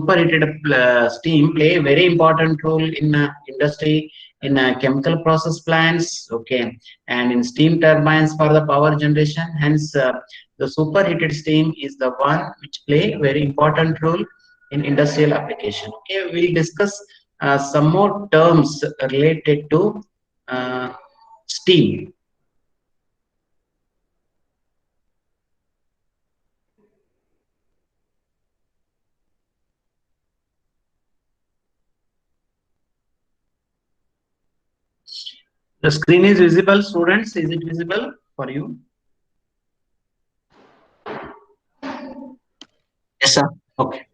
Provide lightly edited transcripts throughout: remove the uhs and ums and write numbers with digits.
superheated steam play a very important role in industry, in chemical process plants, okay, and in steam turbines for the power generation. Hence, the superheated steam is the one which play a very important role in industrial application. Okay, we'll discuss some more terms related to uh, steam. The screen is visible, students. Is it visible for you? Yes, sir. Okay.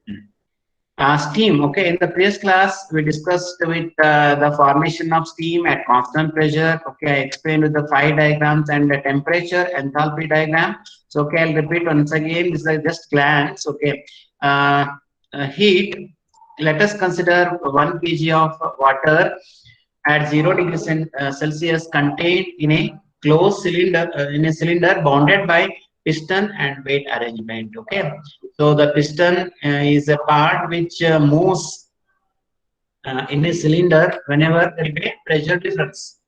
Steam. Okay. In the previous class, we discussed with the formation of steam at constant pressure. Okay. I explained with the 5 diagrams and the temperature enthalpy diagram. So, okay, I'll repeat once again. This is just glance. Okay. Uh, Heat. Let us consider 1 kg of water at 0 degrees Celsius contained in a closed cylinder, bounded by piston and weight arrangement. Okay, so the piston is a part which moves in a cylinder whenever there is a pressure difference.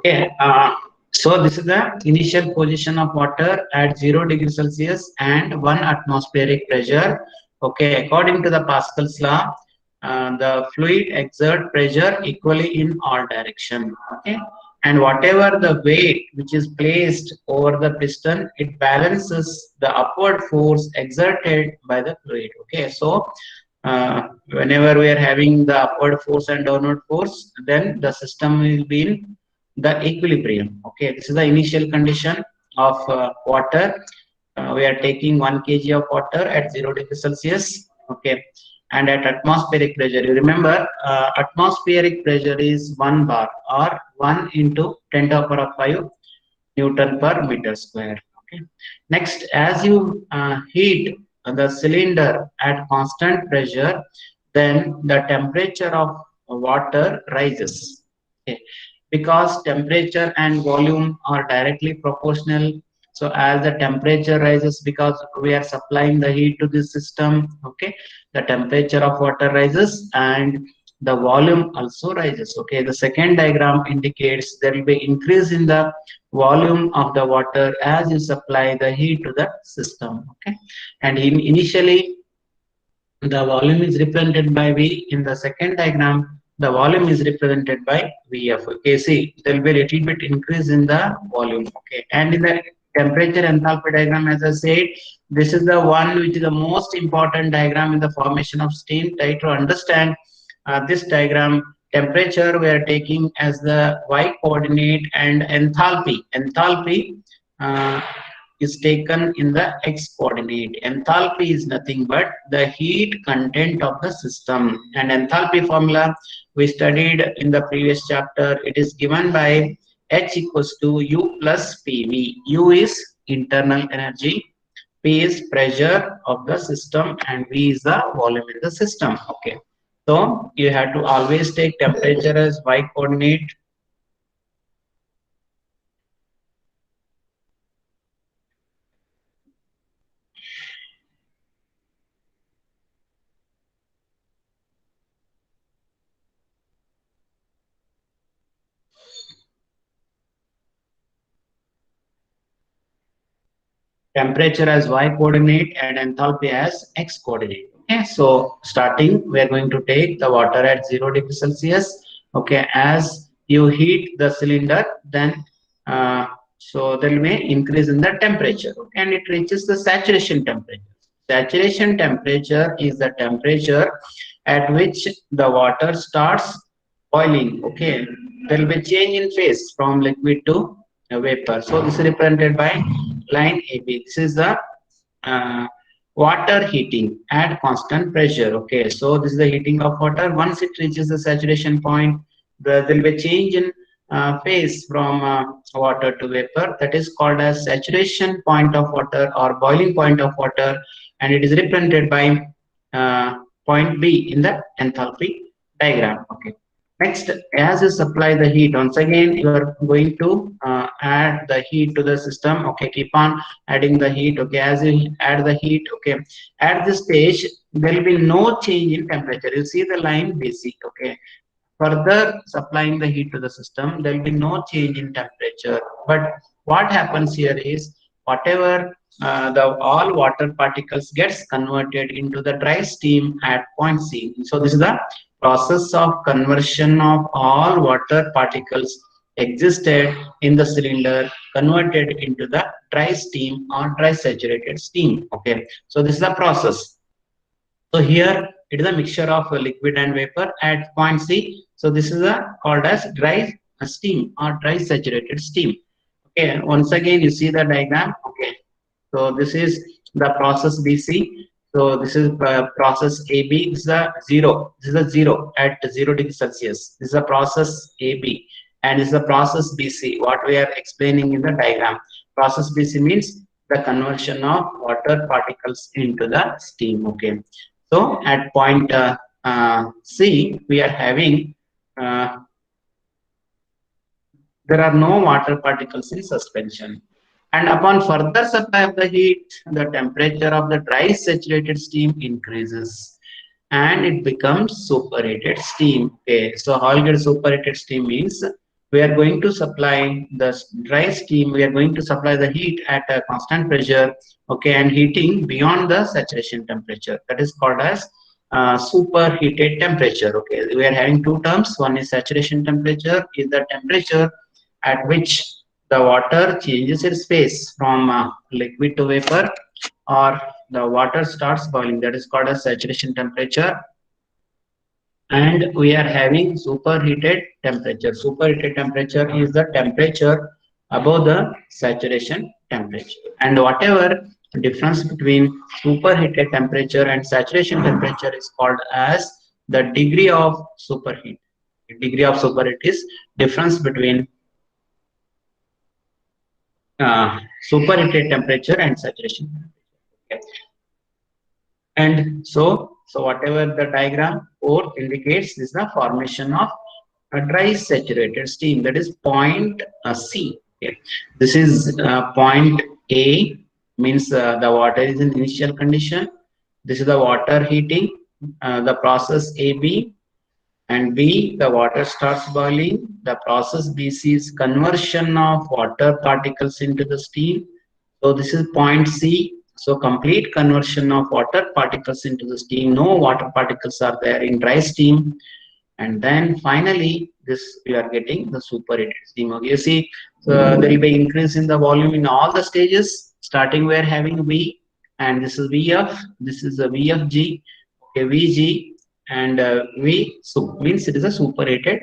Okay, so this is the initial position of water at 0 degrees Celsius and 1 atmospheric pressure. Okay, according to the Pascal's law, the fluid exert pressure equally in all direction. Okay, and whatever the weight which is placed over the piston, it balances the upward force exerted by the fluid. Okay, so whenever we are having the upward force and downward force, then the system will be in the equilibrium. Okay, this is the initial condition of water. We are taking 1 kg of water at 0 degrees Celsius. Okay, and at atmospheric pressure, you remember atmospheric pressure is 1 bar or 1 into 10 to the power of 5 Newton per meter square. Okay, next, as you heat the cylinder at constant pressure, then the temperature of water rises. Okay, because temperature and volume are directly proportional. So as the temperature rises, because we are supplying the heat to the system, okay, the temperature of water rises and the volume also rises. Okay, the second diagram indicates there will be increase in the volume of the water as you supply the heat to the system. Okay, and initially the volume is represented by V. In the second diagram, the volume is represented by Vf. Okay, see, there will be a little bit increase in the volume. Okay, and in the temperature enthalpy diagram, as I said, this is the one which is the most important diagram in the formation of steam. Try to understand this diagram. Temperature we are taking as the y coordinate, and enthalpy uh, is taken in the x coordinate. Enthalpy is nothing but the heat content of the system, and enthalpy formula we studied in the previous chapter. It is given by H equals to U plus PV. U is internal energy, P is pressure of the system, and V is the volume in the system. Okay, so you have to always take temperature as y coordinate. Temperature as y coordinate and enthalpy as x coordinate. Okay, so starting, we are going to take the water at 0 degrees Celsius. Okay, as you heat the cylinder, then so there will be increase in the temperature. Okay, and it reaches the saturation temperature. Saturation temperature is the temperature at which the water starts boiling. Okay, there will be change in phase from liquid to vapor. So this is represented by line AB. This is the uh, water heating at constant pressure. Okay, so this is the heating of water. Once it reaches the saturation point, there will be a change in phase from water to vapor. That is called as saturation point of water or boiling point of water, and it is represented by point B in the enthalpy diagram. Okay. Next, as you supply the heat, once again you are going to add the heat to the system. Okay, keep on adding the heat. Okay, as you add the heat, okay, at this stage there will be no change in temperature. You see the line BC. Okay, further supplying the heat to the system, there will be no change in temperature. But what happens here is whatever the all water particles gets converted into the dry steam at point C. So this is the process of conversion of all water particles existed in the cylinder converted into the dry steam or dry saturated steam. Okay, so this is the process. So here it is a mixture of liquid and vapor at point C. So this is called as dry steam or dry saturated steam. Okay, once again you see the diagram. Okay, so this is the process BC. So this is process AB. This is a zero. This is a zero at 0 degrees Celsius. This is a process AB, and this is a process BC. What we are explaining in the diagram. Process BC means the conversion of water particles into the steam. Okay. So at point C, we are having there are no water particles in suspension. And upon further supply of the heat, the temperature of the dry saturated steam increases and it becomes superheated steam. Okay, so how you get superheated steam means we are going to supply the dry steam, we are going to supply the heat at a constant pressure, okay, and heating beyond the saturation temperature. That is called as superheated temperature. Okay, we are having two terms. One is saturation temperature, is the temperature at which the water changes its phase from liquid to vapor, or the water starts boiling. That is called as saturation temperature. And we are having superheated temperature. Superheated temperature is the temperature above the saturation temperature. And whatever difference between superheated temperature and saturation temperature is called as the degree of superheat. The degree of superheat is difference between superheated temperature and saturation temperature. Okay. And so whatever the diagram 4 indicates is the formation of a dry saturated steam, that is point C. Okay. This is point A, means the water is in initial condition. This is the water heating, the process AB, and B, the water starts boiling. The process BC is conversion of water particles into the steam. So this is point C. So complete conversion of water particles into the steam. No water particles are there in dry steam. And then finally, this we are getting the superheated steam. Okay, you see, so there will be increase in the volume in all the stages. Starting we are having V, and this is VF. This is a VFG. Okay, VG, and V sup means it is a superheated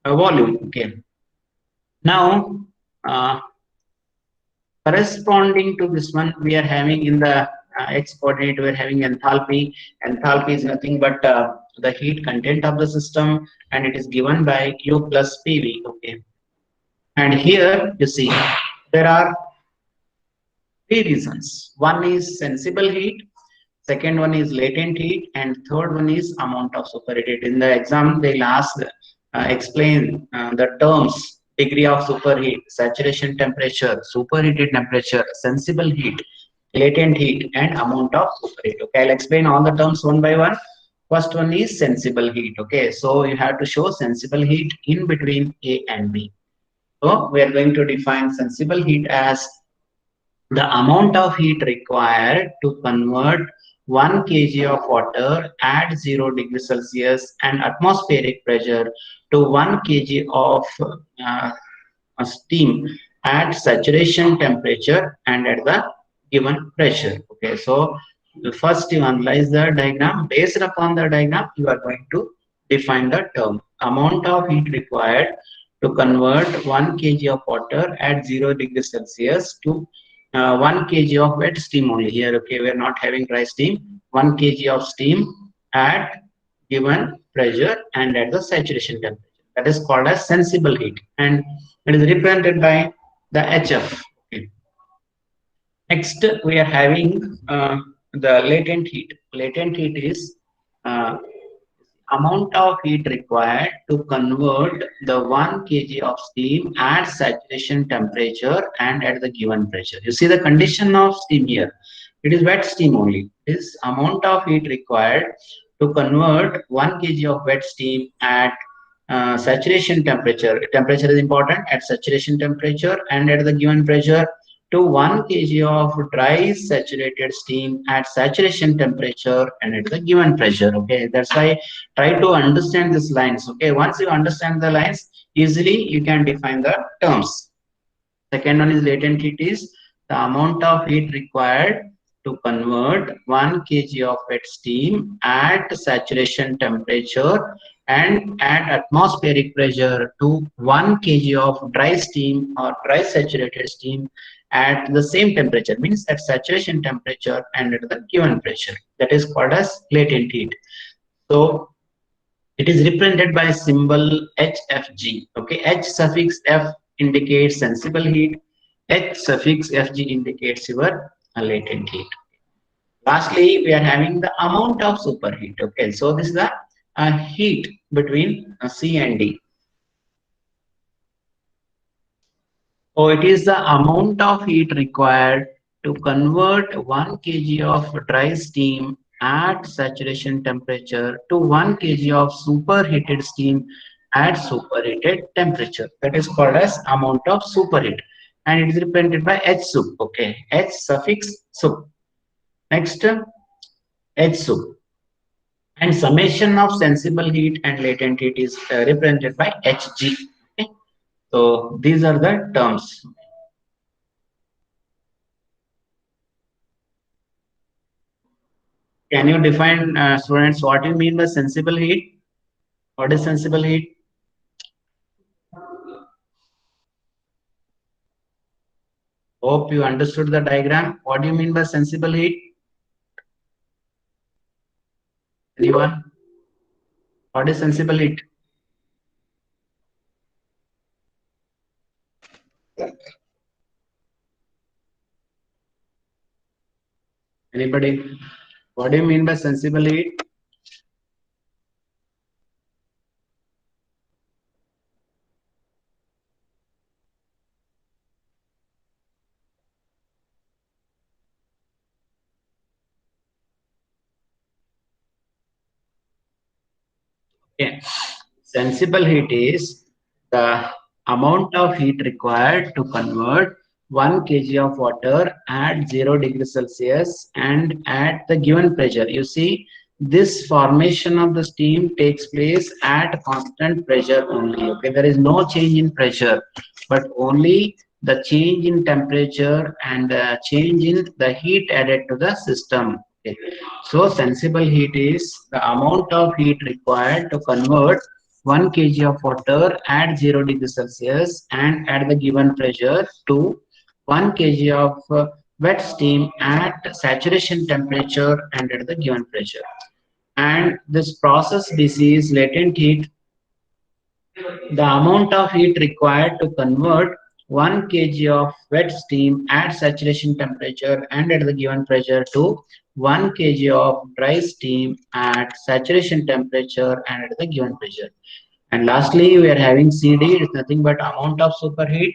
volume. Okay. Now, corresponding to this one, we are having in the x coordinate, we are having enthalpy. Enthalpy is nothing but the heat content of the system, and it is given by U plus PV. Okay. And here you see there are three reasons. One is sensible heat, second one is latent heat, and third one is amount of superheat. In the exam, they'll ask, explain the terms: degree of superheat, saturation temperature, superheated temperature, sensible heat, latent heat, and amount of superheat. Okay, I'll explain all the terms one by one. First one is sensible heat. Okay, so you have to show sensible heat in between A and B. So we are going to define sensible heat as the amount of heat required to convert 1 kg of water at 0 degrees Celsius and atmospheric pressure to 1 kg of steam at saturation temperature and at the given pressure. Okay, so first you analyze the diagram. Based upon the diagram, you are going to define the term amount of heat required to convert 1 kg of water at 0 degrees Celsius to 1 kg of wet steam only. Here, okay, we are not having dry steam. 1 kg of steam at given pressure and at the saturation temperature. That is called as sensible heat, and it is represented by the HF. Okay. Next, we are having the latent heat. Latent heat is uh, amount of heat required to convert the 1 kg of steam at saturation temperature and at the given pressure. You see the condition of steam here. It is wet steam only. This amount of heat required to convert 1 kg of wet steam at saturation temperature. Temperature is important at saturation temperature and at the given pressure to 1 kg of dry saturated steam at saturation temperature and at the given pressure. Okay, that's why try to understand these lines. Okay, once you understand the lines, easily you can define the terms. Second one is latent heat is the amount of heat required to convert 1 kg of wet steam at saturation temperature and at atmospheric pressure to 1 kg of dry steam or dry saturated steam at the same temperature, means at saturation temperature and at the given pressure. That is called as latent heat. So it is represented by symbol HFG. Okay, H suffix F indicates sensible heat. H suffix FG indicates your latent heat. Lastly, we are having the amount of superheat. Okay, so this is the heat between C and D. So it is the amount of heat required to convert 1 kg of dry steam at saturation temperature to 1 kg of superheated steam at superheated temperature. That is called as amount of superheat, and it is represented by H sub. Okay, H suffix sub. Next, H sub. And summation of sensible heat and latent heat is represented by Hg. Okay, so these are the terms. Can you define, students, what you mean by sensible heat? What is sensible heat? Hope you understood the diagram. What do you mean by sensible heat? Anyone? What is sensible heat? Anybody? What do you mean by sensible heat? Okay. Sensible heat is the amount of heat required to convert 1 kg of water at 0 degrees Celsius and at the given pressure. You see, this formation of the steam takes place at constant pressure only. Okay, there is no change in pressure, but only the change in temperature and the change in the heat added to the system. Okay. So sensible heat is the amount of heat required to convert 1 kg of water at 0 degrees Celsius and at the given pressure to 1 kg of wet steam at saturation temperature and at the given pressure. And this process, this is latent heat, the amount of heat required to convert 1 kg of wet steam at saturation temperature and at the given pressure to 1 kg of dry steam at saturation temperature and at the given pressure. And lastly, we are having CD. It is nothing but amount of superheat.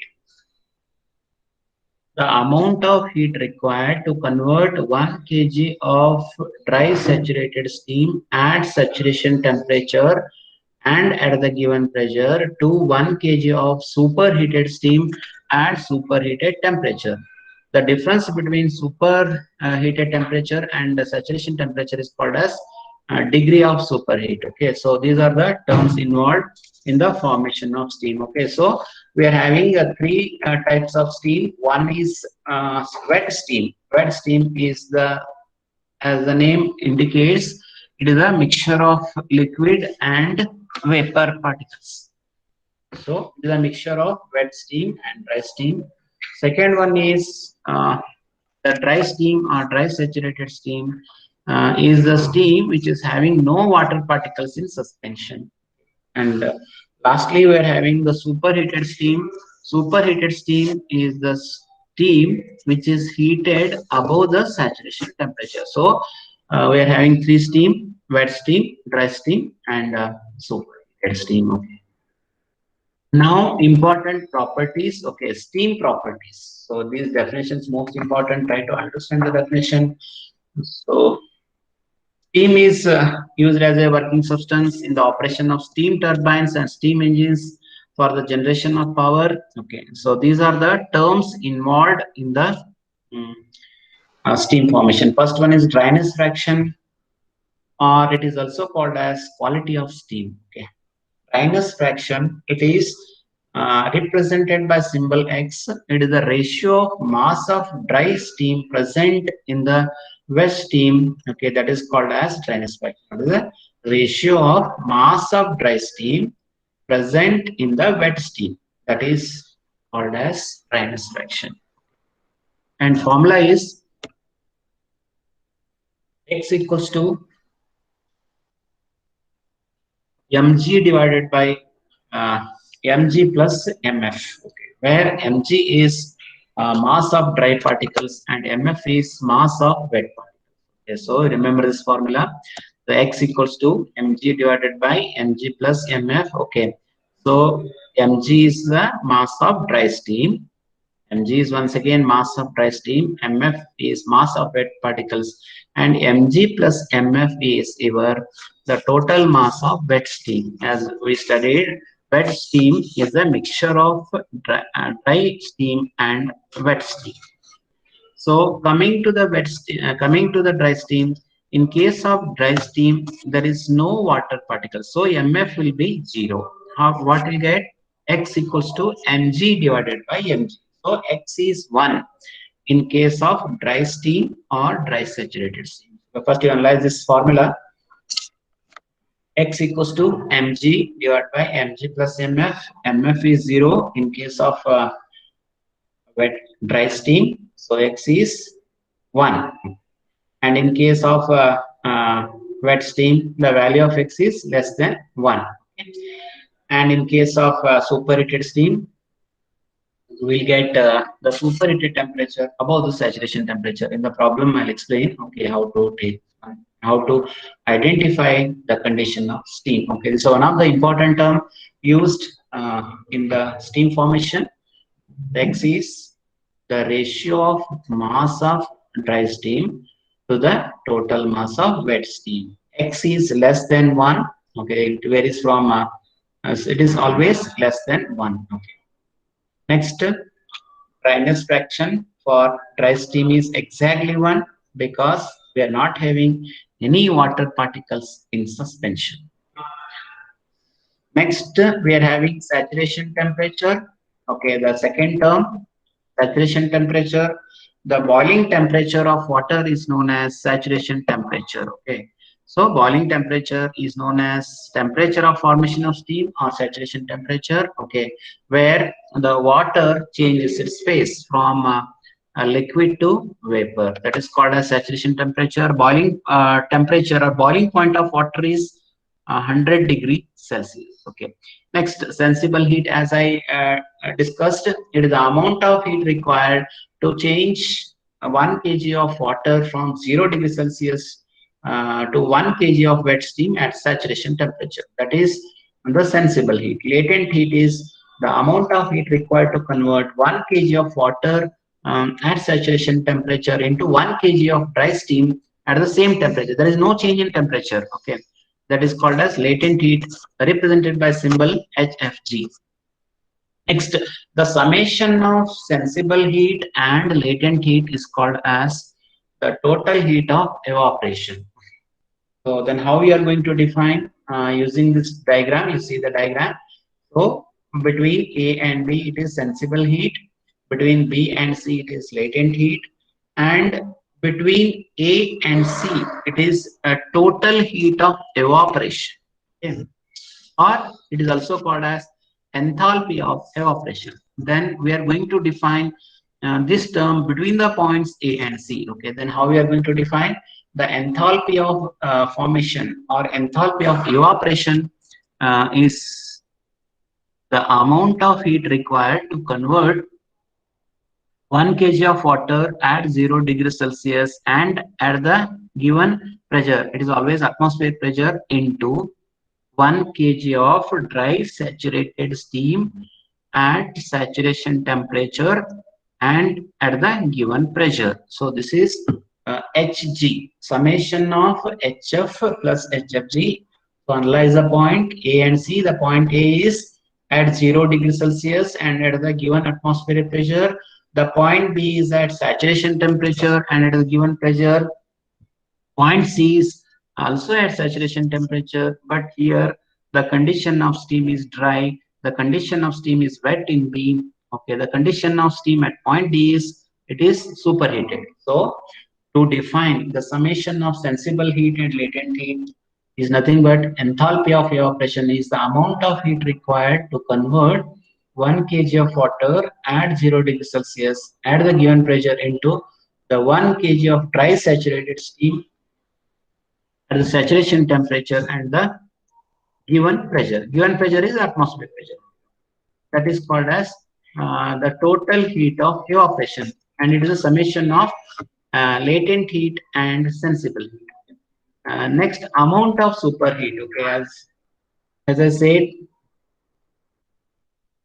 The amount of heat required to convert 1 kg of dry saturated steam at saturation temperature and at the given pressure to 1 kg of superheated steam at superheated temperature. The difference between superheated temperature and the saturation temperature is called as degree of superheat. Okay, so these are the terms involved in the formation of steam. Okay, so we are having three types of steam. One is wet steam. Wet steam is the, as the name indicates, it is a mixture of liquid and vapor particles. So it is a mixture of wet steam and dry steam. Second one is the dry steam or dry saturated steam is the steam which is having no water particles in suspension. And lastly, we are having the superheated steam. Superheated steam is the steam which is heated above the saturation temperature. So we are having three steam. wet steam, dry steam, and superheated steam. Okay. Now, important properties. Okay, steam properties. So these definitions most important. Try to understand the definition. So steam is used as a working substance in the operation of steam turbines and steam engines for the generation of power. Okay, so these are the terms involved in the mm, steam formation. First one is dryness fraction, or it is also called as quality of steam. Okay, dryness fraction. It is represented by symbol X. It is the ratio of mass of dry steam present in the wet steam. Okay, that is called as dryness fraction. It is the ratio of mass of dry steam present in the wet steam. That is called as dryness fraction. And formula is X equals to mg divided by uh, mg plus mf, okay, where mg is mass of dry particles and mf is mass of wet particles. Okay, so remember this formula. The x equals to mg divided by mg plus mf. Okay, so mg is the mass of dry steam. Mg is once again mass of dry steam, mf is mass of wet particles, and mg plus mf is your the total mass of wet steam. As we studied, wet steam is a mixture of dry steam and wet steam. So coming to the dry steam, in case of dry steam, there is no water particles. So MF will be 0. What will get? X equals to mg divided by mg. So X is 1 in case of dry steam or dry saturated steam. So first you analyze this formula. X equals to mg divided by mg plus mf. Mf is 0 in case of wet dry steam. So X is 1. And in case of wet steam, the value of X is less than 1. And in case of superheated steam, we'll get the superheated temperature above the saturation temperature. In the problem, I'll explain, okay, how to identify the condition of steam. Okay, so one of the important term used in the steam formation, X is the ratio of mass of dry steam to the total mass of wet steam. X is less than 1. Okay, it varies from, it is always less than 1. Okay. Next, dryness fraction for dry steam is exactly 1 because we are not having any water particles in suspension. Next, we are having saturation temperature. Okay, the second term, saturation temperature. The boiling temperature of water is known as saturation temperature. Okay, so boiling temperature is known as temperature of formation of steam or saturation temperature. Okay, where the water changes its phase from a liquid to vapor. That is called as saturation temperature. Boiling temperature or boiling point of water is 100 degree Celsius. Okay. Next, sensible heat, as I discussed, it is the amount of heat required to change 1 kg of water from 0 degree Celsius to 1 kg of wet steam at saturation temperature. That is the sensible heat. Latent heat is the amount of heat required to convert 1 kg of water at saturation temperature into 1 kg of dry steam at the same temperature. There is no change in temperature. Okay, that is called as latent heat, represented by symbol HFG. Next, the summation of sensible heat and latent heat is called as the total heat of evaporation. So then how we are going to define using this diagram? You see the diagram. So between A and B it is sensible heat, between B and C it is latent heat, and between A and C it is a total heat of evaporation. Okay. Or it is also called as enthalpy of evaporation. Then we are going to define this term between the points A and C. Okay, then how we are going to define the enthalpy of formation or enthalpy of evaporation is the amount of heat required to convert 1 kg of water at 0 degree Celsius and at the given pressure, it is always atmospheric pressure into 1 kg of dry saturated steam at saturation temperature and at the given pressure. So this is Hg, summation of Hf plus Hfg. So analyze the point A and C. The point A is at 0 degrees Celsius and at the given atmospheric pressure. The point B is at saturation temperature and at the given pressure. Point C is also at saturation temperature, but here the condition of steam is dry, the condition of steam is wet in B. Okay, the condition of steam at point D is it is superheated. So to define the summation of sensible heat and latent heat is nothing but enthalpy of evaporation is the amount of heat required to convert 1 kg of water at 0 degrees Celsius at the given pressure into the 1 kg of dry saturated steam at the saturation temperature and the given pressure. Given pressure is atmospheric pressure. That is called as the total heat of evaporation, and it is a summation of latent heat and sensible heat. Next, amount of superheat. Okay, as I said,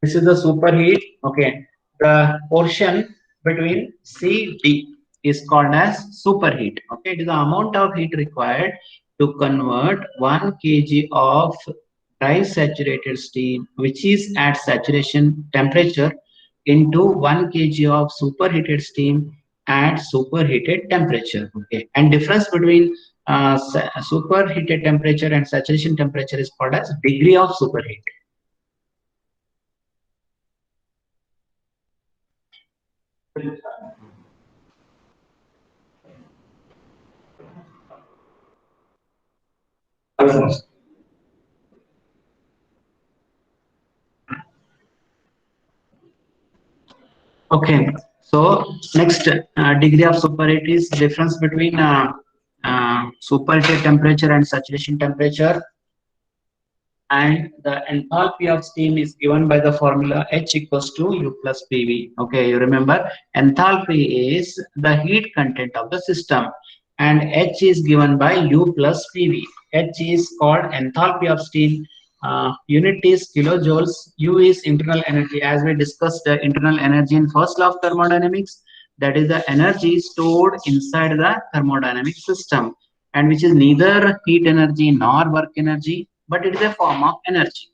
this is the superheat. Okay, the portion between C D is called as superheat. Okay, it is the amount of heat required to convert 1 kg of dry saturated steam, which is at saturation temperature, into 1 kg of superheated steam at superheated temperature. Okay, and difference between superheated temperature and saturation temperature is called as degree of superheat. Okay, so next degree of superheat is difference between superheated temperature and saturation temperature, and the enthalpy of steam is given by the formula H equals to U plus PV. Okay, you remember enthalpy is the heat content of the system, and H is given by U plus PV. H is called enthalpy of steam. Unit is kilojoules. U is internal energy. As we discussed the internal energy in first law of thermodynamics, that is the energy stored inside the thermodynamic system, and which is neither heat energy nor work energy, but it is a form of energy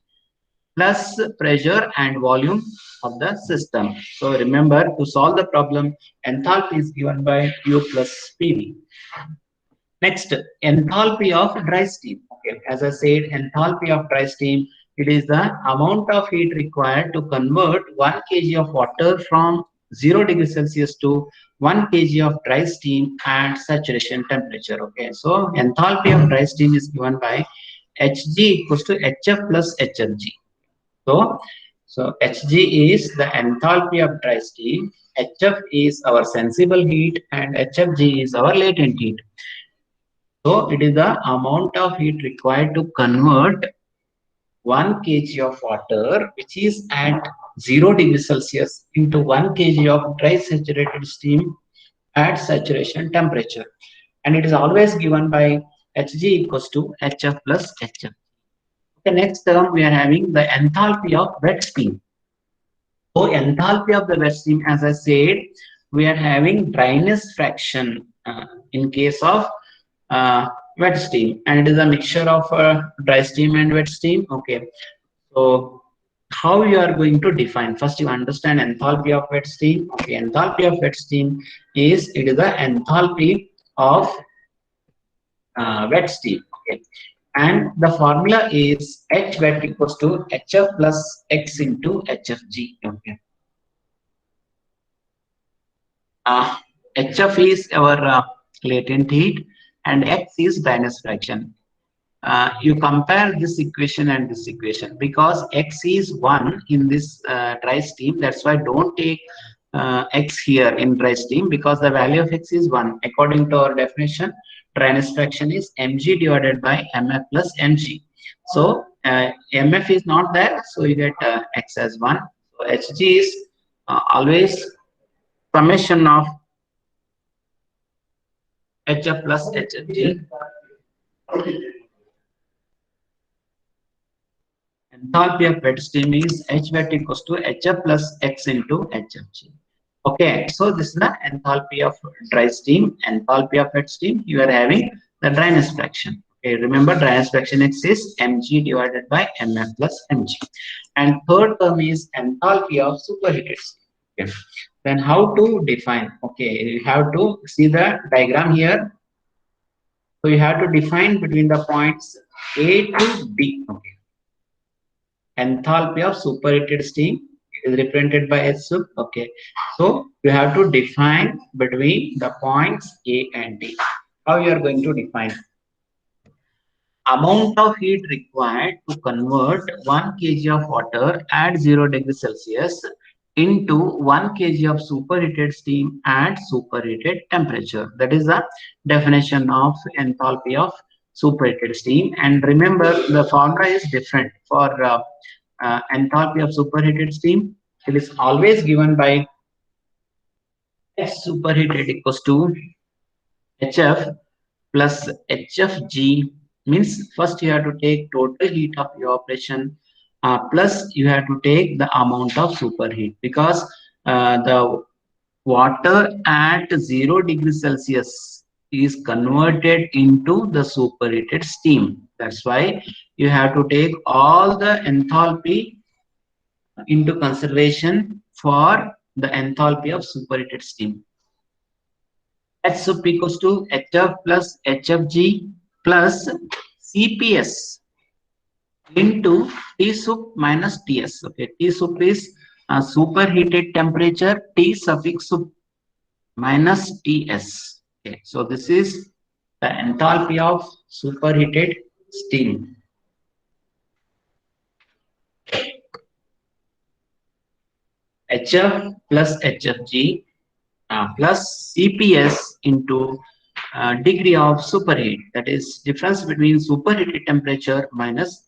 plus pressure and volume of the system. So remember, to solve the problem, enthalpy is given by U plus PV. Next, enthalpy of dry steam. Okay, as I said, enthalpy of dry steam, it is the amount of heat required to convert 1 kg of water from 0 degrees Celsius to 1 kg of dry steam at saturation temperature. Okay, so enthalpy of dry steam is given by Hg equals to Hf plus Hfg. So Hg is the enthalpy of dry steam, Hf is our sensible heat, and Hfg is our latent heat. So it is the amount of heat required to convert 1 kg of water, which is at 0 degrees Celsius, into 1 kg of dry saturated steam at saturation temperature. And it is always given by Hg equals to Hf plus Hf. The next term we are having the enthalpy of wet steam. So enthalpy of the wet steam, as I said, we are having dryness fraction in case of wet steam, and it is a mixture of dry steam and wet steam. Okay, so how you are going to define? First, you understand enthalpy of wet steam. Okay, enthalpy of wet steam is it is the enthalpy of wet steam. Okay, and the formula is H wet equals to Hf plus X into Hfg. Okay. Hf is our latent heat and X is dryness fraction. You compare this equation and this equation, because X is 1 in this dry steam. That's why don't take X here in dry steam, because the value of X is 1. According to our definition, dryness fraction is mg divided by mf plus mg. So mf is not there, so you get X as 1. So Hg is always summation of HF plus HFG. Enthalpy of wet steam is H wet equals to HF plus X into HFG. Okay, so this is the enthalpy of dry steam. Enthalpy of wet steam, you are having the dryness fraction. Okay, remember dryness fraction X is mg divided by mf plus mg. And third term is enthalpy of superheated steam. Okay. Then how to define? Okay, you have to see the diagram here. So you have to define between the points A to B. Okay. Enthalpy of superheated steam is represented by H sub. Okay. So you have to define between the points A and D. How you are going to define? Amount of heat required to convert 1 kg of water at 0 degrees Celsius into 1 kg of superheated steam at superheated temperature. That is the definition of enthalpy of superheated steam. And remember, the formula is different for enthalpy of superheated steam. It is always given by H superheated equals to HF plus HFG. Means first you have to take total heat of evaporation plus you have to take the amount of superheat, because the water at 0 degrees Celsius is converted into the superheated steam. That's why you have to take all the enthalpy into consideration for the enthalpy of superheated steam. H sub equals to HF plus HFG plus CPS into T sub minus TS. Okay, T sub is superheated temperature, T suffix sub minus TS. Okay, so this is the enthalpy of superheated steam. HF plus HFG plus CPS into degree of superheat, that is difference between superheated temperature minus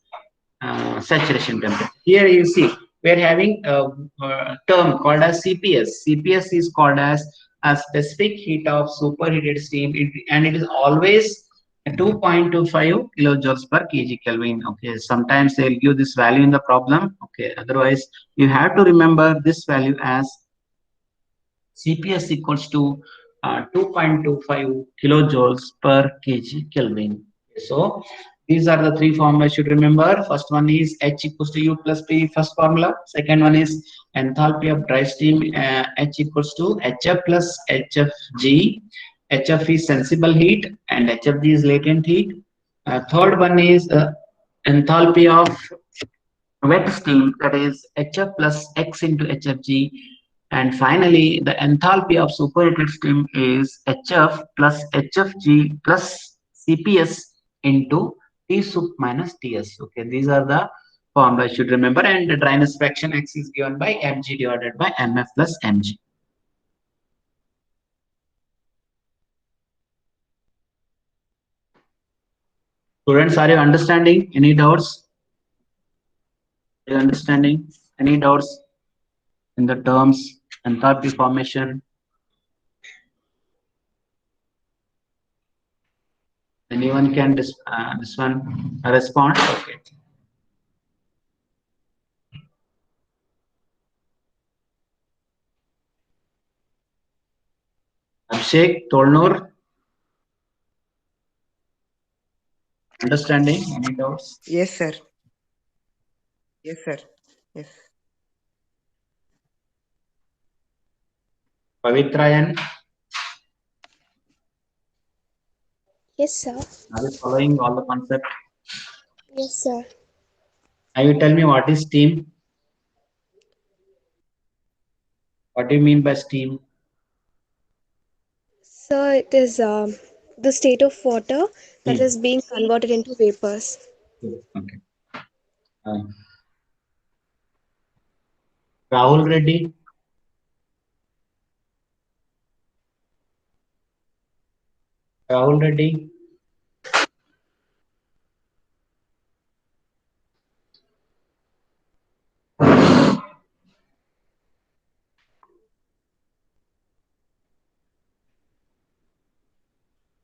saturation temperature. Here you see we are having a term called as CPS. CPS is called as a specific heat of superheated steam, and it is always 2.25 kilojoules per kg Kelvin. Okay, sometimes they'll give this value in the problem. Okay, otherwise you have to remember this value as CPS equals to 2.25 kilojoules per kg Kelvin. So these are the three formulas you should remember. First one is H equals to U plus P, first formula. Second one is enthalpy of dry steam, H equals to HF plus HFG. HF is sensible heat and HFG is latent heat. Third one is enthalpy of wet steam, that is HF plus X into HFG. And finally, the enthalpy of superheated steam is HF plus HFG plus CPS into T sub minus TS. Okay, these are the formulas you should remember. And the dryness fraction X is given by mg divided by mf plus mg. Students, are you understanding? Any doubts? Are you understanding? Any doubts in the terms enthalpy formation? Anyone can this one respond? Okay. Abhishek, Tolnur, understanding? Any doubts? Yes, sir. Yes, sir. Yes. Pavitrayan, Yes, sir. are you following all the concept? Yes, sir. Now you tell me what is steam? What do you mean by steam? So it is the state of water that Hmm. is being converted into vapors. Okay. Uh, Rahul Reddy, Rahul Reddy,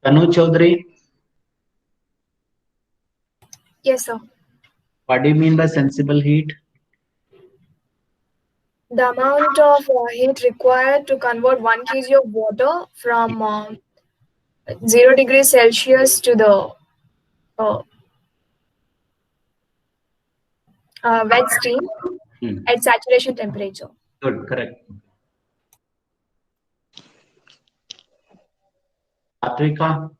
Tanu Chaudhary, Yes, sir. what do you mean by sensible heat? The amount of heat required to convert 1 kg of water from 0 degrees Celsius to the uh, wet steam Hmm. at saturation temperature. Good, correct. Satvika,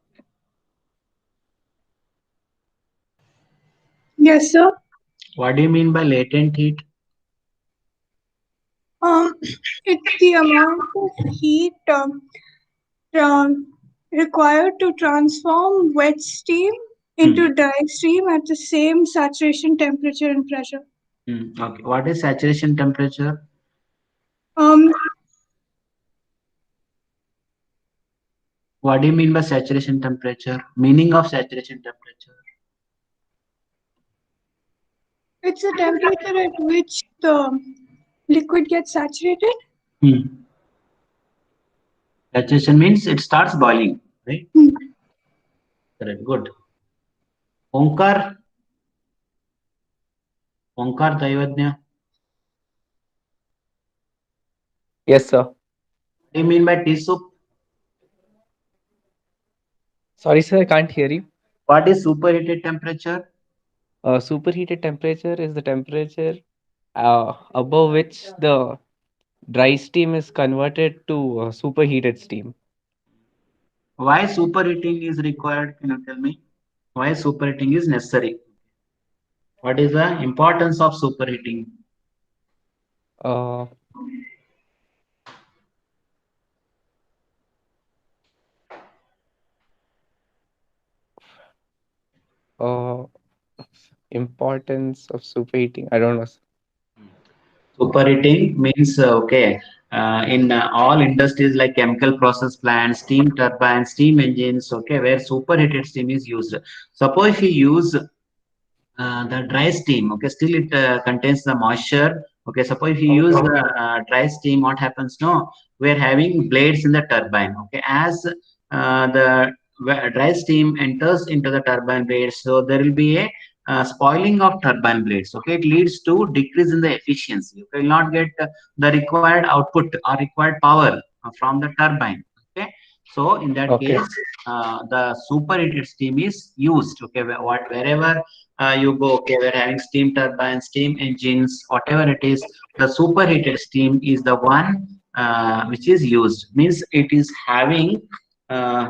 Yes, sir. what do you mean by latent heat? It's the amount of heat required to transform wet steam into dry steam at the same saturation temperature and pressure. Okay. What is saturation temperature? Um, What do you mean by saturation temperature? Meaning of saturation temperature? it's the temperature at which the liquid gets saturated. Saturation means it starts boiling, right? Hmm. Correct. Good. Onkar, Onkar Daivadnya. Yes, sir. What do you mean by tea soup? Sorry, sir, I can't hear you. What is superheated temperature? Superheated temperature is the temperature above which the dry steam is converted to superheated steam. Why superheating is required? Can you tell me? Why superheating is necessary? What is the importance of superheating? Uh, uh, Importance of superheating. I don't know, sir. Superheating means okay. In all industries like chemical process plants, steam turbines, steam engines, okay, where superheated steam is used. Suppose if you use the dry steam, okay, still it contains the moisture. Okay, suppose if you use the dry steam, what happens? No, we're having blades in the turbine. Okay, as the dry steam enters into the turbine blades, so there will be a spoiling of turbine blades. Okay, it leads to decrease in the efficiency. Okay, will not get the required output or required power from the turbine. Okay, so in that Okay. case, the superheated steam is used. Okay, wherever you go, okay, we're having steam turbines, steam engines, whatever it is, the superheated steam is the one which is used. Means it is having uh,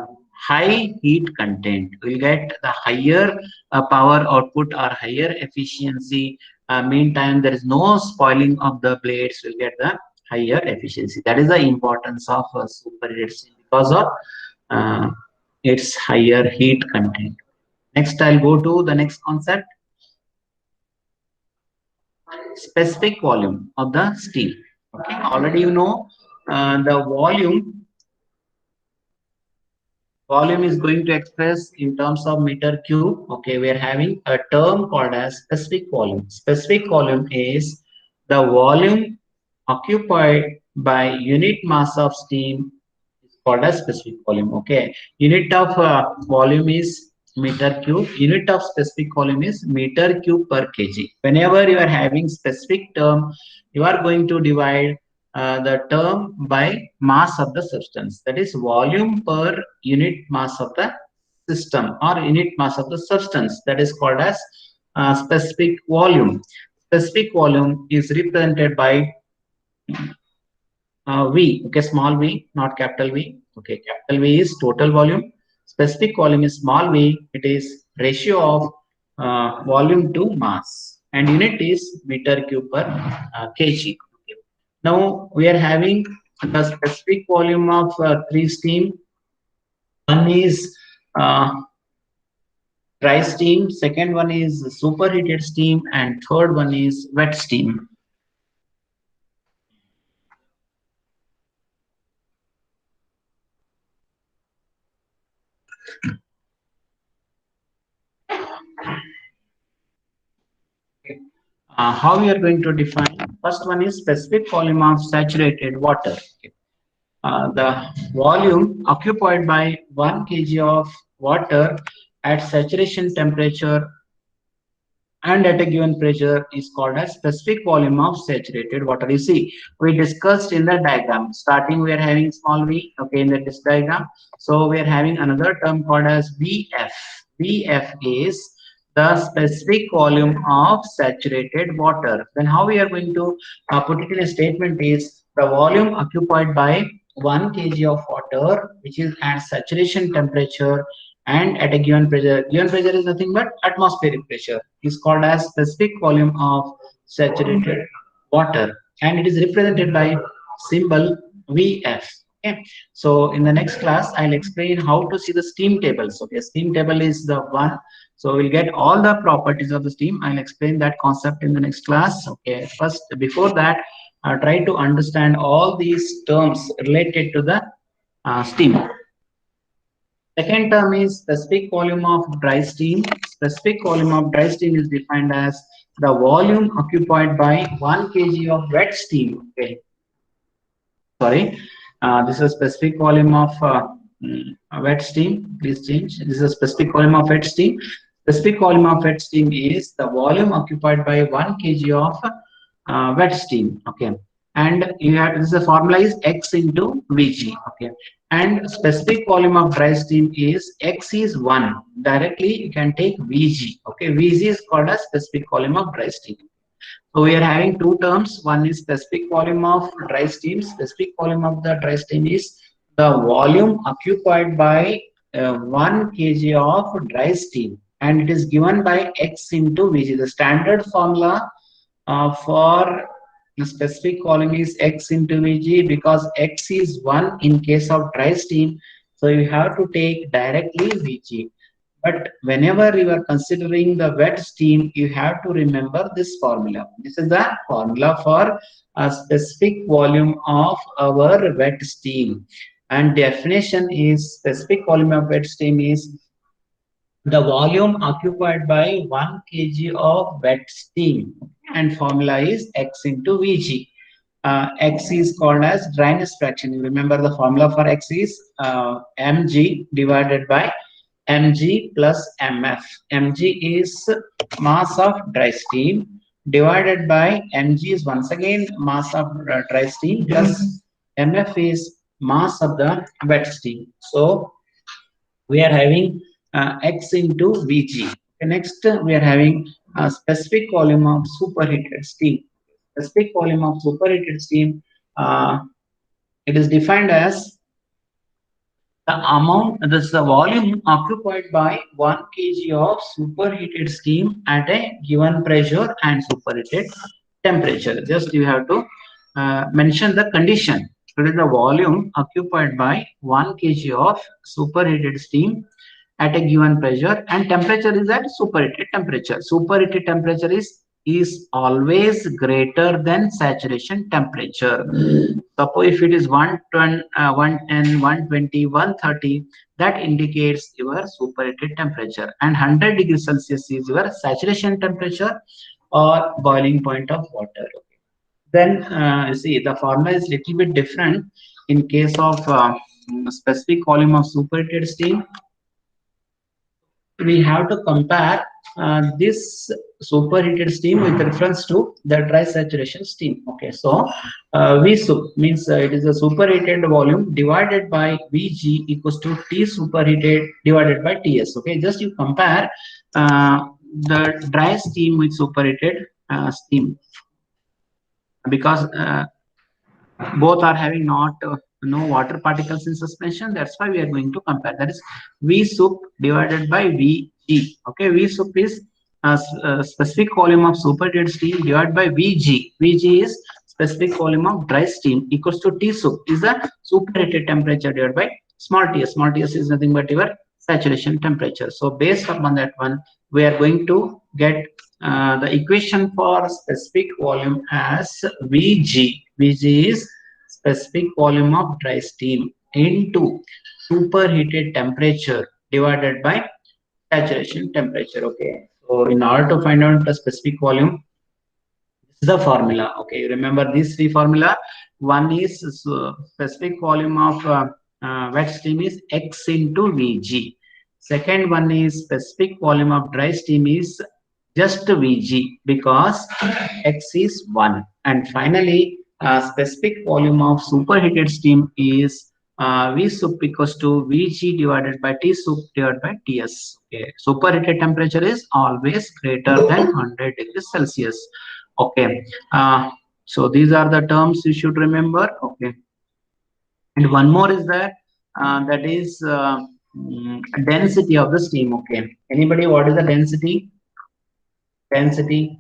high heat content. We'll get the higher power output or higher efficiency. Meantime, there is no spoiling of the blades. We'll get the higher efficiency. That is the importance of superheated steam because of uh, its higher heat content. Next, I'll go to the next concept. Specific volume of the steam. Okay, already you know the volume is going to express in terms of meter cube. Okay, we are having a term called as specific volume. Specific volume is the volume occupied by unit mass of steam is called as specific volume. Okay, unit of volume is meter cube. Unit of specific volume is meter cube per kg. Whenever you are having specific term, you are going to divide the term by mass of the substance. That is volume per unit mass of the system or unit mass of the substance. That is called as specific volume. Specific volume is represented by V, okay, small v, not capital V. Okay, capital V is total volume. Specific volume is small v. It is ratio of volume to mass, and unit is meter cube per kg. Okay. Now we are having the specific volume of three steam. One is dry steam. Second one is superheated steam, and third one is wet steam. How we are going to define? First one is specific volume of saturated water. Okay. the volume occupied by 1 kg of water at saturation temperature and at a given pressure is called as specific volume of saturated water. You see, we discussed in the diagram. Starting, we are having small v, okay, in this diagram. So we are having another term called as VF. VF is the specific volume of saturated water. Then how we are going to put it in a statement is the volume occupied by 1 kg of water, which is at saturation temperature and at a given pressure. Given pressure is nothing but atmospheric pressure, is called as specific volume of saturated water, and it is represented by symbol VF. Okay, so in the next class I'll explain how to see the steam tables. Okay, steam table is the one, so we'll get all the properties of the steam. I'll explain that concept in the next class. Okay, first, before that, try to understand all these terms related to the steam. Second term is specific volume of dry steam. Specific volume of dry steam is defined as the volume occupied by 1 kg of wet steam. Okay, sorry, this is a specific volume of wet steam. Please change. This is a specific volume of wet steam. Specific volume of wet steam is the volume occupied by 1 kg of wet steam. Okay, and you have, this is the formula is X into Vg. Okay, and specific volume of dry steam is X is 1. Directly you can take Vg. Okay, Vg is called as specific volume of dry steam. So we are having two terms. One is specific volume of dry steam. Specific volume of the dry steam is the volume occupied by 1 kg of dry steam, and it is given by X into Vg. The standard formula for the specific volume is X into Vg, because X is 1 in case of dry steam, so you have to take directly Vg. But whenever you are considering the wet steam, you have to remember this formula. This is the formula for a specific volume of our wet steam, and definition is specific volume of wet steam is the volume occupied by 1 kg of wet steam, and formula is X into Vg. X is called as dryness fraction. You remember the formula for X is mg divided by mg plus mf. Mg is mass of dry steam divided by mg is once again mass of dry steam plus mf is mass of the wet steam. So we are having X into Vg. Okay, next we are having a specific volume of superheated steam. Specific volume of superheated steam, it is defined as the amount, this is the volume occupied by 1 kg of superheated steam at a given pressure and superheated temperature. Just you have to mention the condition. It is the volume occupied by 1 kg of superheated steam at a given pressure, and temperature is at superheated temperature. Superheated temperature is always greater than saturation temperature. Suppose if it is 110, 120, 130, that indicates your superheated temperature, and 100 degrees Celsius is your saturation temperature or boiling point of water. Then you see the formula is little bit different in case of specific volume of superheated steam. We have to compare this superheated steam with reference to the dry saturation steam. Okay, so Vsup means it is a superheated volume divided by Vg equals to T superheated divided by Ts. Okay, just you compare the dry steam with superheated steam, because both are having not no water particles in suspension. That's why we are going to compare. That is Vsup divided by Vg. Okay, Vsup is specific volume of superheated steam divided by Vg. Vg is specific volume of dry steam equals to Tsup is the superheated temperature divided by small ts. Small ts is nothing but your saturation temperature. So based upon that one, we are going to get the equation for specific volume as Vg. Vg is specific volume of dry steam into superheated temperature divided by saturation temperature. Okay, so in order to find out the specific volume, this is the formula. Okay, remember these three formula. one is specific volume of wet steam is X into Vg. Second one is specific volume of dry steam is just Vg because X is 1. And finally, specific volume of superheated steam is V sup equals to Vg divided by T sup divided by Ts. Okay. Superheated temperature is always greater than 100 degrees Celsius. Okay. So these are the terms you should remember. Okay. And one more is that that is density of the steam. Okay. Anybody, what is the density? Density.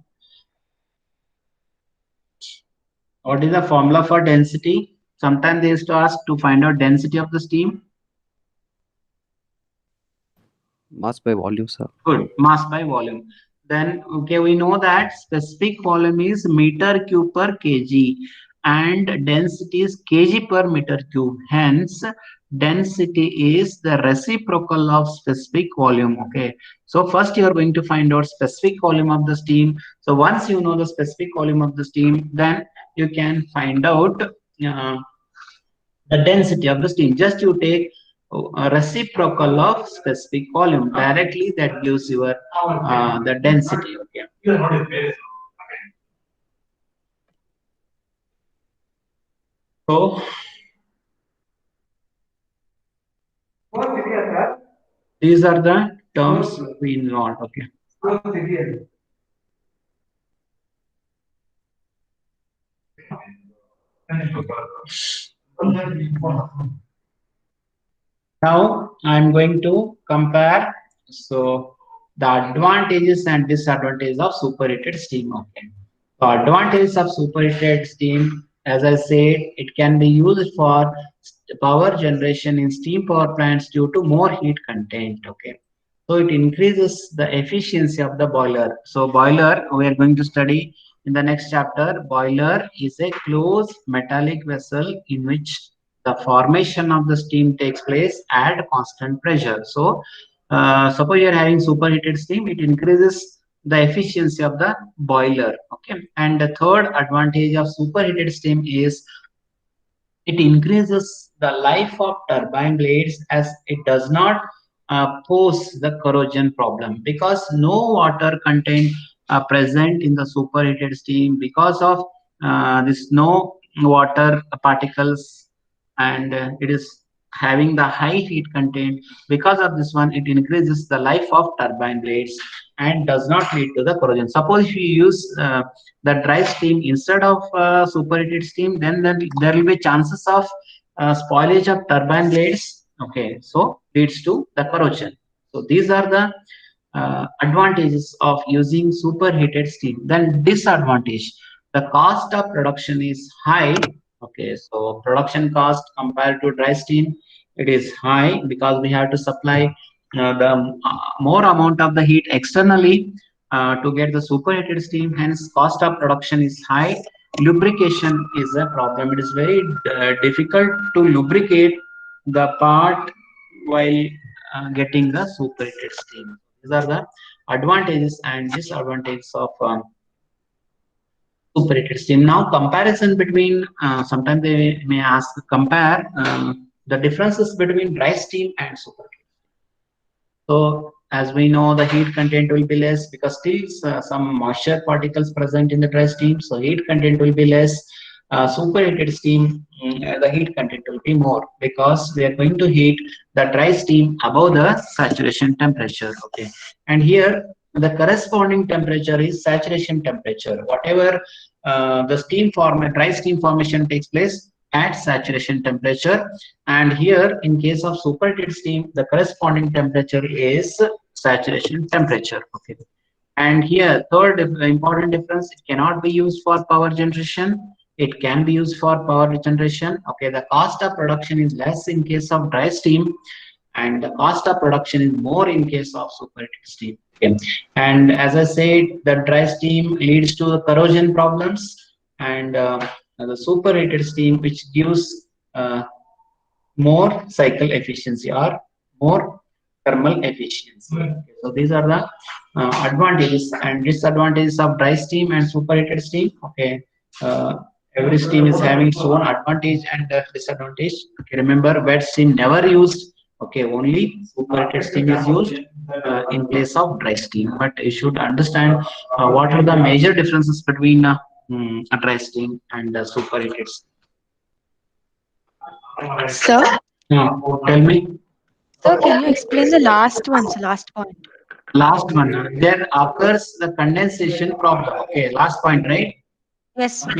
What is the formula for density? Sometimes they used to ask to find out density of the steam. Mass by volume, sir. Good, mass by volume. Then, okay, we know that specific volume is meter cube per kg and density is kg per meter cube. Hence, density is the reciprocal of specific volume. Okay, so first you are going to find out specific volume of the steam. So once you know the specific volume of the steam, then you can find out the density of the steam. Just you take a reciprocal of specific volume directly, that gives your the density. Okay. So these are the terms we involved. Okay. Now I'm going to compare so the advantages and disadvantages of superheated steam. Okay. So advantages of superheated steam, as I said, it can be used for power generation in steam power plants due to more heat content. Okay. So it increases the efficiency of the boiler. So boiler we are going to study in the next chapter. Boiler is a closed metallic vessel in which the formation of the steam takes place at constant pressure. So suppose you are having superheated steam, it increases the efficiency of the boiler. Okay. And the third advantage of superheated steam is it increases the life of turbine blades, as it does not pose the corrosion problem, because no water content present in the superheated steam. Because of this no water particles, and it is having the high heat content, because of this one it increases the life of turbine blades and does not lead to the corrosion. Suppose if you use the dry steam instead of superheated steam, then there will be chances of spoilage of turbine blades. Okay, so leads to the corrosion. So these are the advantages of using superheated steam. Then disadvantage, the cost of production is high. Okay, so production cost compared to dry steam, it is high because we have to supply the more amount of the heat externally to get the superheated steam. Hence, cost of production is high. Lubrication is a problem. It is very difficult to lubricate the part while getting the superheated steam. These are the advantages and disadvantages of superheated steam. Now, comparison between sometimes they may ask compare the differences between dry steam and superheated. So as we know, the heat content will be less because still some moisture particles present in the dry steam, so heat content will be less. Superheated steam, the heat content will be more because we are going to heat the dry steam above the saturation temperature. Okay, and here the corresponding temperature is saturation temperature. Whatever the steam dry steam formation takes place at saturation temperature, and here in case of superheated steam, the corresponding temperature is saturation temperature. Okay, and here third important difference, it cannot be used for power generation. It can be used for power generation. Okay, the cost of production is less in case of dry steam, and the cost of production is more in case of superheated steam. Okay, and as I said, the dry steam leads to corrosion problems, and the superheated steam, which gives more cycle efficiency or more thermal efficiency. Okay, so these are the advantages and disadvantages of dry steam and superheated steam. Okay, Every stream is having its own advantage and disadvantage. Okay, remember, wet stream never used. Okay, only superheated steam is used in place of dry steam. But you should understand what are the major differences between a dry steam and superheated steam. Sir, Tell me. sir, can you explain the last one, sir, last point? Last one. There occurs the condensation problem. Okay, last point, right? Yes, sir.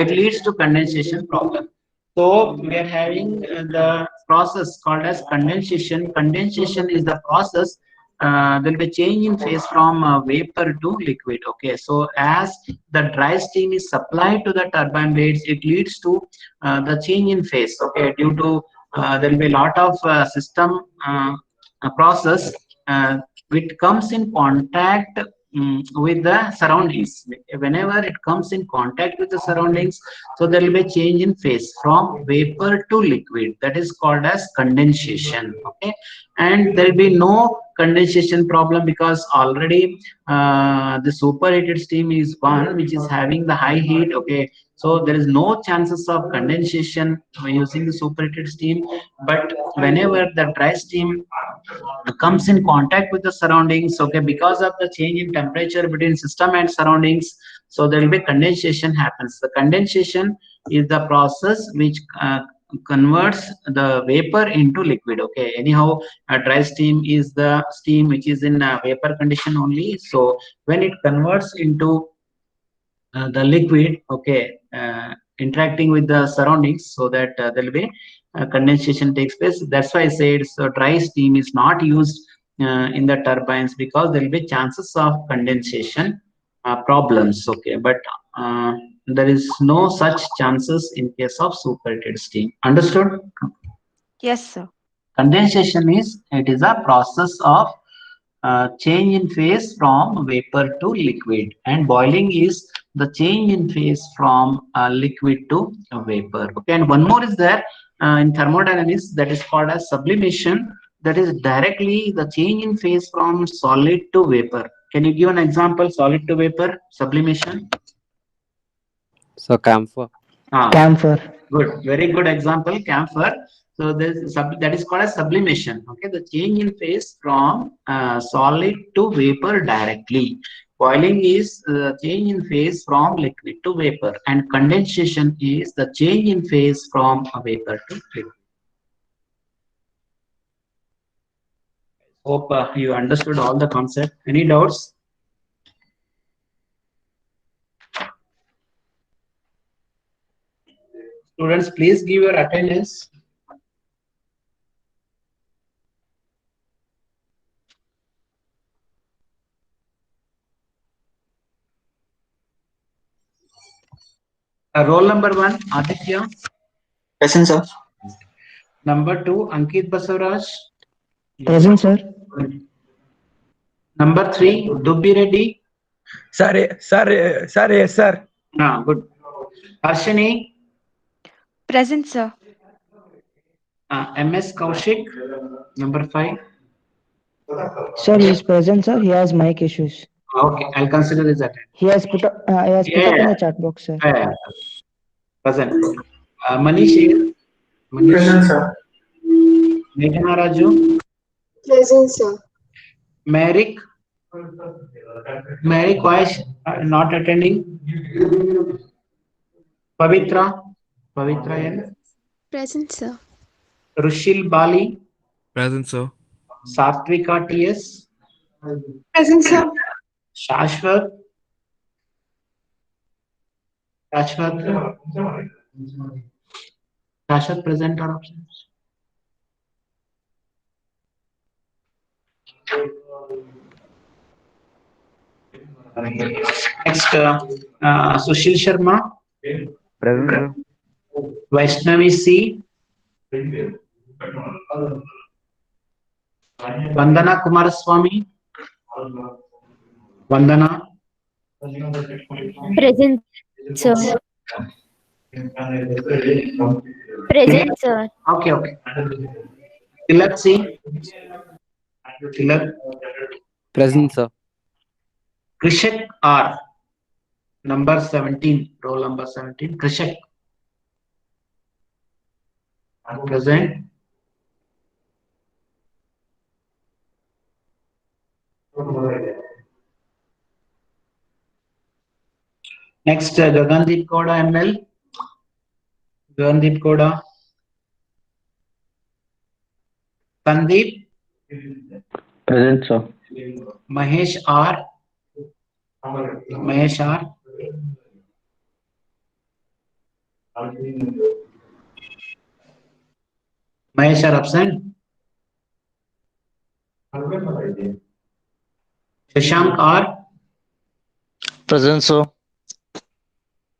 It leads to condensation problem. So we are having the process called as condensation. Condensation is the process. There will be change in phase from vapor to liquid. Okay, so as the dry steam is supplied to the turbine blades, it leads to the change in phase. Okay, due to there will be a lot of system process which comes in contact with the surroundings. Whenever it comes in contact with the surroundings, so there will be a change in phase from vapor to liquid. That is called as condensation. Okay, and there will be no condensation problem because already the superheated steam is one which is having the high heat. Okay, so there is no chances of condensation using the superheated steam. But whenever the dry steam comes in contact with the surroundings, okay, because of the change in temperature between system and surroundings, so there will be condensation happens. The condensation is the process which converts the vapor into liquid. Okay, anyhow, a dry steam is the steam which is in vapor condition only. So when it converts into the liquid, okay, interacting with the surroundings, so that there will be condensation takes place. That's why I said so dry steam is not used in the turbines because there will be chances of condensation problems. Okay, but there is no such chances in case of superheated steam. Understood? Yes, sir. Condensation is, it is a process of change in phase from vapor to liquid, and boiling is the change in phase from liquid to vapor. Okay, and one more is there in thermodynamics, that is called as sublimation. That is directly the change in phase from solid to vapor. Can you give an example? Solid to vapor sublimation. So camphor. Camphor. Good, very good example, camphor. So that is called as sublimation. Okay, the change in phase from solid to vapor directly. Boiling is change in phase from liquid to vapor, and condensation is the change in phase from a vapor to liquid. Hope you understood all the concept. Any doubts? Students, please give your attendance. Roll number 1, Aditya. Present, sir. Number 2, Ankit Basavaraj. Present, sir. Number 3, Dubbi Reddy. Sir, yes, sir. Good. Arshini. Present, sir. MS Kaushik. Number 5. Sir, he is present, sir. He has mic issues. Okay, I'll consider this attendance. He has put up in the chat box, sir. Present. Manish. Present, sir. Meghana Raju. Present, sir. Merrick. Merrick, why is not attending? Pavitra. Pavitra N. Present, sir. Rushil Bali. Present, sir. Satvika TS. Present, sir. Shashwat. Shashwat present or absent? Next, Sushil Sharma. Present, sir. Vaishnavi C. Vandana Kumaraswamy. Vandana. Present, sir. Present, sir. Okay. Tilak C. Tilak. Present, sir. Krishak R. Number 17, roll number 17, Krishak. Present. Next, Gagandeep Koda ML. Gagandeep Koda. Sandeep. Present, sir. Mahesh R. Mahesh R. Mahesh R absent. Shashank R. Present, sir.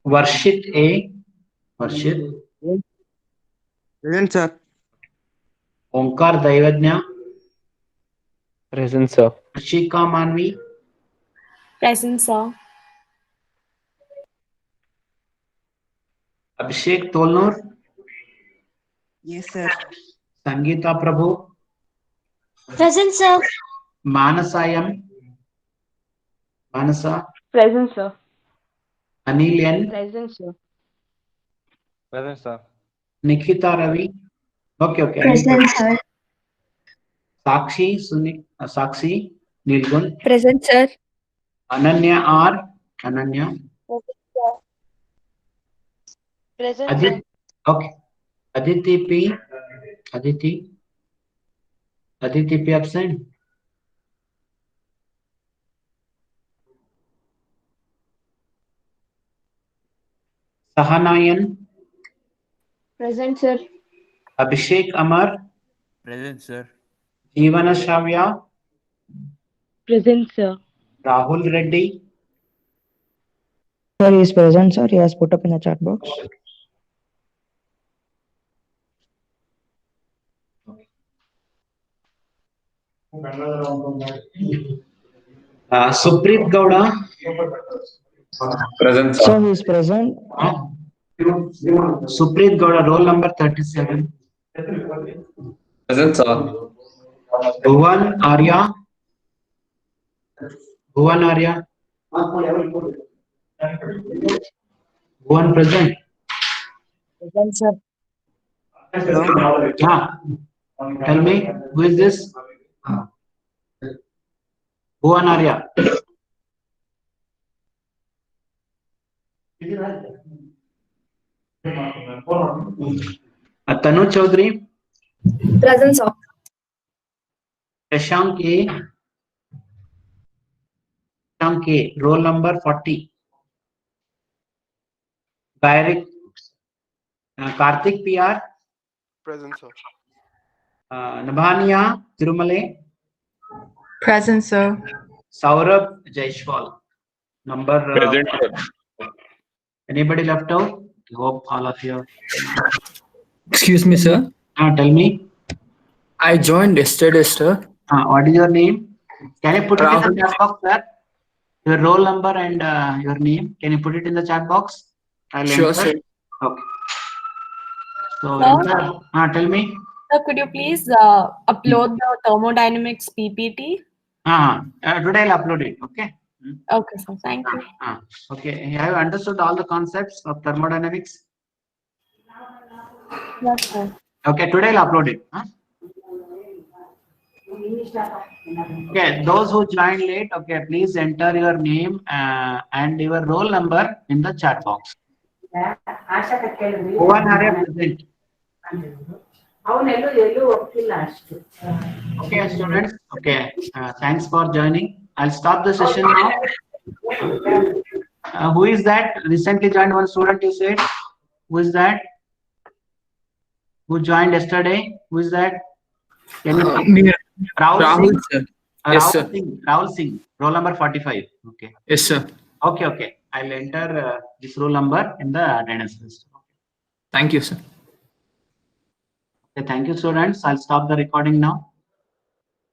Varshit A. Varshit. Present, sir. Omkar Daivadnya. Present, sir. Ashika Manvi. Present, sir. Abhishek Tolnur. Yes, sir. Sangeeta Prabhu. Present, sir. Manasayam. Manasa. Present, sir. Anil N. Present, sir. Present, sir. Nikita Ravi. Okay. Present, sir. Sakshi Nilgun. Present, sir. Ananya R. Ananya. Present, Adit. Okay. Aditi P. Aditi P absent. Sahanayan. Present, sir. Abhishek Amar. Present, sir. Jeevana Shavya. Present, sir. Rahul Reddy. Sir, he is present, sir. He has put up in the chat box. Supreet Gowda. Present, Sir, he is present. Supreet Gowda, roll number 37. Present, sir. Bhuvan Arya. Bhuvan present. Present, sir. Tell me, who is this? Bhuvan Arya. Tanu Chaudhary. Present, sir. Shashank A, roll number 40. Karthik PR. Present, sir. Nabhania Tirumale. Present, sir. Saurabh Jaishwal. Number. Present, sir. Anybody left out? Hope all of you. Excuse me, sir. Tell me. I joined yesterday, sir. What is your name? Can you put it in Rahul. the chat box, sir? Your roll number and your name. Can you put it in the chat box? I'll Sure, enter. sir. Okay. So, Sir? enter. Tell me. Sir, could you please upload the thermodynamics PPT? Today I'll upload it. Okay. Okay, sir. Thank you. Okay. Have you understood all the concepts of thermodynamics? Yes, sir. Okay. Today I'll upload it. Okay. Those who joined late, okay, please enter your name and your roll number in the chat box. Bhuvan Arya present. Okay, students. Okay. Thanks for joining. I'll stop the session now. Who is that? Recently joined one student, you said. Who is that? Who joined yesterday? Who is that? Can you Me, Rahul Rahul, Singh? sir. Yes, sir. Rahul Singh. Roll number 45. Okay. Yes, sir. Okay. I'll enter this roll number in the attendance list. Thank you, sir. Okay, thank you, students. I'll stop the recording now.